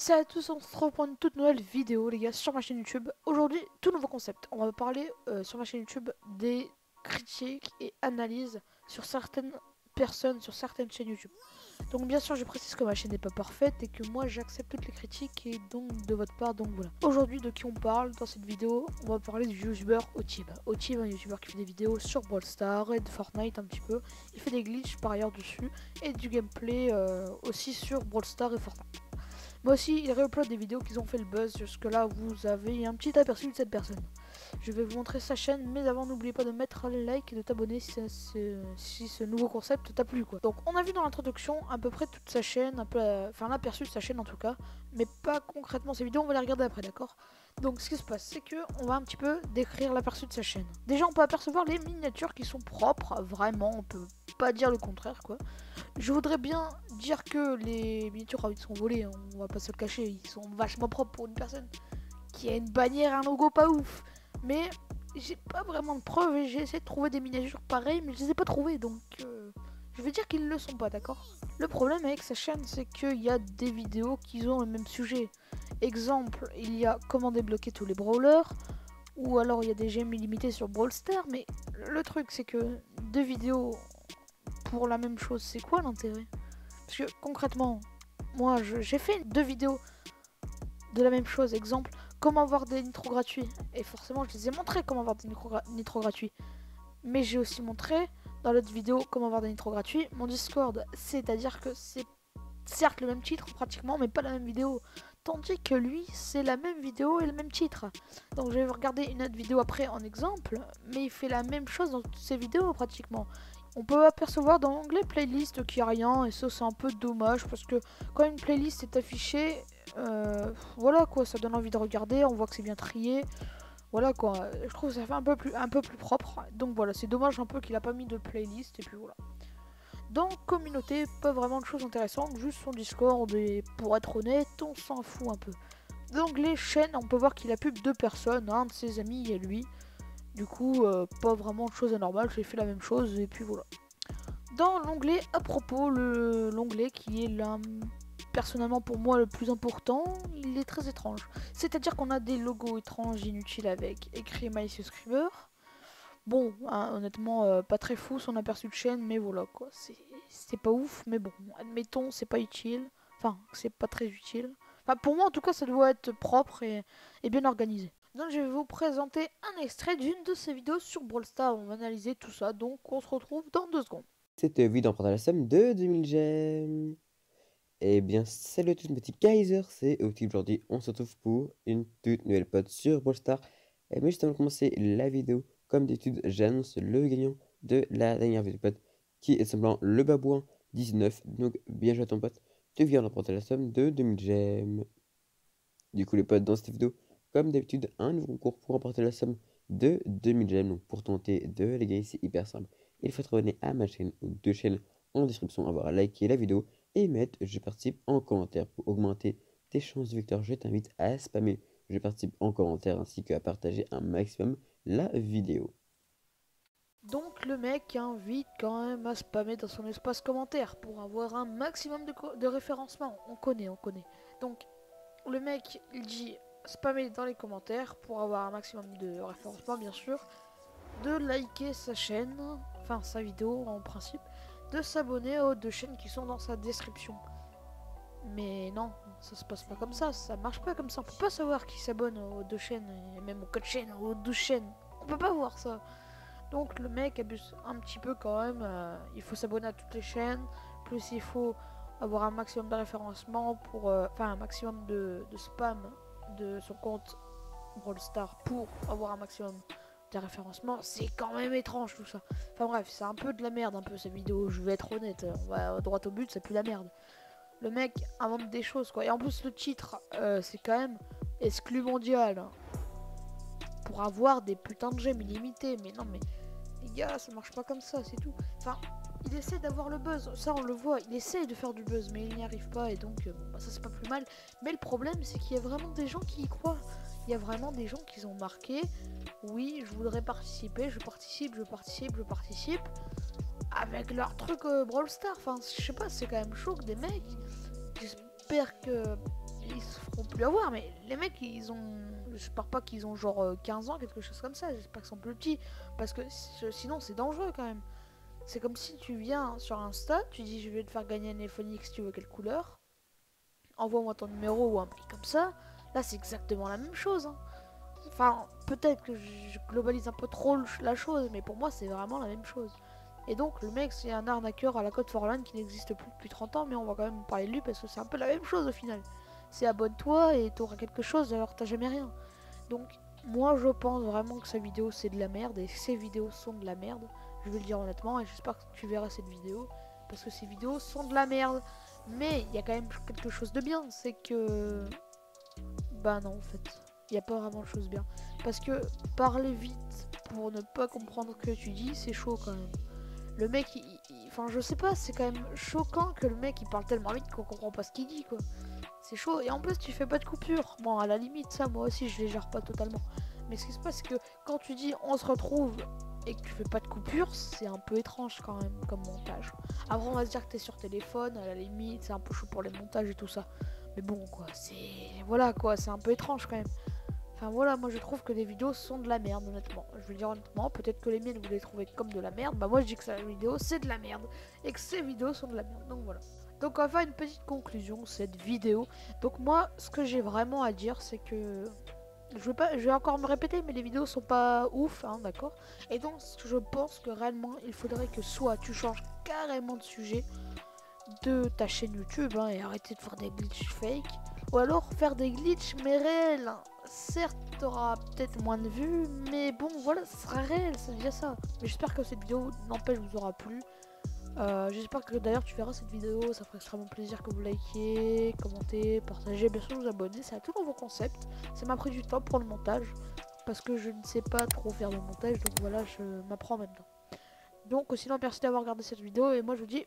Salut à tous, on se retrouve pour une toute nouvelle vidéo les gars sur ma chaîne YouTube. Aujourd'hui, tout nouveau concept. On va parler sur ma chaîne YouTube des critiques et analyses sur certaines personnes, sur certaines chaînes YouTube. Donc bien sûr, je précise que ma chaîne n'est pas parfaite et que moi j'accepte toutes les critiques et donc de votre part, donc voilà. Aujourd'hui, de qui on parle dans cette vidéo? On va parler du youtubeur Otib. Otib, un youtubeur qui fait des vidéos sur Brawl Stars et de Fortnite un petit peu. Il fait des glitches par ailleurs dessus et du gameplay aussi sur Brawl Stars et Fortnite. Moi aussi, il réupload des vidéos qui ont fait le buzz. Jusque là, vous avez un petit aperçu de cette personne. Je vais vous montrer sa chaîne, mais avant, n'oubliez pas de mettre un like et de t'abonner si ce nouveau concept t'a plu, quoi. Donc, on a vu dans l'introduction à peu près toute sa chaîne, un peu, enfin l'aperçu de sa chaîne en tout cas, mais pas concrètement ses vidéos. On va les regarder après, d'accord? Donc, ce qui se passe, c'est que on va un petit peu décrire l'aperçu de sa chaîne. Déjà, on peut apercevoir les miniatures qui sont propres, vraiment. On peut pas dire le contraire, quoi. Je voudrais bien dire que les miniatures, ils sont volés, hein, on va pas se le cacher, ils sont vachement propres pour une personne qui a une bannière, un logo pas ouf. Mais j'ai pas vraiment de preuves et j'ai essayé de trouver des miniatures pareilles, mais je les ai pas trouvées, donc je vais dire qu'ils le sont pas, d'accord? Le problème avec sa chaîne, c'est qu'il y a des vidéos qui ont le même sujet. Exemple, il y a comment débloquer tous les brawlers, ou alors il y a des gemmes illimitées sur Brawl Stars, mais le truc c'est que deux vidéos pour la même chose, c'est quoi l'intérêt? Parce que concrètement, moi j'ai fait deux vidéos de la même chose. Exemple, comment avoir des nitros gratuits. Et forcément, je les ai montré comment avoir des nitros gratuits. Mais j'ai aussi montré dans l'autre vidéo comment avoir des nitros gratuits mon Discord. C'est-à-dire que c'est certes le même titre pratiquement, mais pas la même vidéo. Tandis que lui, c'est la même vidéo et le même titre. Donc je vais regarder une autre vidéo après en exemple, mais il fait la même chose dans toutes ses vidéos pratiquement. On peut apercevoir dans l'onglet playlist qu'il n'y a rien, et ça c'est un peu dommage parce que quand une playlist est affichée, voilà quoi, ça donne envie de regarder, on voit que c'est bien trié, voilà quoi, je trouve que ça fait un peu plus propre, donc voilà, c'est dommage un peu qu'il a pas mis de playlist, et puis voilà. Dans communauté, pas vraiment de choses intéressantes, juste son Discord, et pour être honnête, on s'en fout un peu. Dans l'onglet chaîne, on peut voir qu'il a pub deux personnes, un de ses amis et lui. Du coup, pas vraiment de choses anormales, j'ai fait la même chose et puis voilà. Dans l'onglet à propos, l'onglet qui est là, personnellement pour moi le plus important, il est très étrange. C'est-à-dire qu'on a des logos étranges, inutiles avec écrit My Subscriber. Bon, hein, honnêtement, pas très fou son aperçu de chaîne, mais voilà quoi, c'est pas ouf, mais bon, admettons, c'est pas utile. Enfin, c'est pas très utile. Enfin, pour moi en tout cas, ça doit être propre et bien organisé. Donc je vais vous présenter un extrait d'une de ces vidéos sur Brawl Stars. On va analyser tout ça, donc on se retrouve dans 2 secondes. Cette vidéo prendra la somme de 2000 gemmes. Eh bien, salut à tous, mes petits Kaiser, c'est Opti. Aujourd'hui, on se retrouve pour une toute nouvelle pod sur Brawl Stars. Mais juste avant de commencer la vidéo, comme d'habitude, j'annonce le gagnant de la dernière vidéo pod, qui est simplement le Babouin 19. Donc, bien joué à ton pote, tu viens d'emporter la somme de 2000 gemmes. Du coup, les potes, dans cette vidéo, comme d'habitude, un nouveau concours pour remporter la somme de 2000 gemmes. Donc, pour tenter de les gagner, c'est hyper simple. Il faut être abonné à ma chaîne ou deux chaînes en description, avoir à liker la vidéo et mettre je participe en commentaire pour augmenter tes chances de victoire. Je t'invite à spammer je participe en commentaire ainsi qu'à partager un maximum la vidéo. Donc le mec invite quand même à spammer dans son espace commentaire pour avoir un maximum de référencement. On connaît, on connaît. Donc le mec il dit spammer dans les commentaires pour avoir un maximum de référencement bien sûr, de liker sa chaîne, enfin sa vidéo en principe, de s'abonner aux deux chaînes qui sont dans sa description. Mais non, ça se passe pas comme ça marche pas comme ça. On peut pas savoir qui s'abonne aux deux chaînes, et même aux 4 chaînes, aux 12 chaînes. On peut pas voir ça. Donc le mec abuse un petit peu quand même. Il faut s'abonner à toutes les chaînes, plus il faut avoir un maximum de référencement pour, enfin un maximum de spam de son compte Brawl Stars pour avoir un maximum de référencement. C'est quand même étrange tout ça. Enfin bref, c'est un peu de la merde un peu cette vidéo, je vais être honnête. On va droit au but, c'est plus la merde. Le mec invente des choses quoi. Et en plus le titre, c'est quand même exclu mondial. Hein, pour avoir des putains de gemmes illimitées. Mais non mais les gars, ça marche pas comme ça, c'est tout. Enfin, il essaie d'avoir le buzz, ça on le voit, il essaie de faire du buzz, mais il n'y arrive pas, et donc bon, bah, ça c'est pas plus mal. Mais le problème, c'est qu'il y a vraiment des gens qui y croient. Il y a vraiment des gens qui ont marqué, oui, je voudrais participer, je participe, avec leur truc Brawl Stars. Enfin, je sais pas, c'est quand même chaud que des mecs, j'espère que ils se plus avoir, mais les mecs, ils ont... J'espère pas qu'ils ont genre 15 ans, quelque chose comme ça. J'espère qu'ils sont plus petits. Parce que sinon, c'est dangereux quand même. C'est comme si tu viens sur Insta, tu dis je vais te faire gagner un iPhone X, tu veux quelle couleur. Envoie-moi ton numéro ou un prix comme ça. Là, c'est exactement la même chose. Hein. Enfin, peut-être que je globalise un peu trop la chose, mais pour moi, c'est vraiment la même chose. Et donc, le mec, c'est un arnaqueur à la Code Forlan qui n'existe plus depuis 30 ans, mais on va quand même parler de lui parce que c'est un peu la même chose au final. C'est abonne-toi et t'auras quelque chose alors t'as jamais rien. Donc, moi, je pense vraiment que sa vidéo, c'est de la merde et ses vidéos sont de la merde. Je vais le dire honnêtement et j'espère que tu verras cette vidéo parce que ces vidéos sont de la merde. Mais il y a quand même quelque chose de bien, c'est que... Bah non, en fait. Il n'y a pas vraiment de choses bien. Parce que parler vite pour ne pas comprendre ce que tu dis, c'est chaud quand même. Le mec, enfin je sais pas, c'est quand même choquant que le mec il parle tellement vite qu'on comprend pas ce qu'il dit quoi. C'est chaud. Et en plus tu fais pas de coupure. Bon à la limite ça moi aussi je les gère pas totalement. Mais ce qui se passe c'est que quand tu dis on se retrouve et que tu fais pas de coupure, c'est un peu étrange quand même comme montage. Après on va se dire que t'es sur téléphone, à la limite c'est un peu chaud pour les montages et tout ça. Mais bon quoi, c'est... Voilà quoi, c'est un peu étrange quand même. Enfin voilà, moi je trouve que les vidéos sont de la merde honnêtement. Je vais le dire honnêtement, peut-être que les miennes vous les trouvez comme de la merde. Bah moi je dis que sa vidéo c'est de la merde. Et que ces vidéos sont de la merde. Donc voilà. Donc on va faire une petite conclusion cette vidéo. Donc moi ce que j'ai vraiment à dire c'est que... je vais encore me répéter mais les vidéos sont pas ouf, hein, d'accord. Et donc je pense que réellement il faudrait que soit tu changes carrément de sujet de ta chaîne YouTube hein, et arrêter de faire des glitches fake. Ou alors faire des glitches mais réels. Hein. Certes, t'auras peut-être moins de vues, mais bon, voilà, ça sera réel, c'est déjà ça. Mais j'espère que cette vidéo, n'empêche, vous aura plu. J'espère que d'ailleurs tu verras cette vidéo, ça ferait extrêmement plaisir que vous likiez, commentez, partagez, bien sûr vous abonnez, c'est un tout nouveau concept. Ça m'a pris du temps pour le montage, parce que je ne sais pas trop faire de montage, donc voilà, je m'apprends en même temps. Donc sinon, merci d'avoir regardé cette vidéo, et moi je vous dis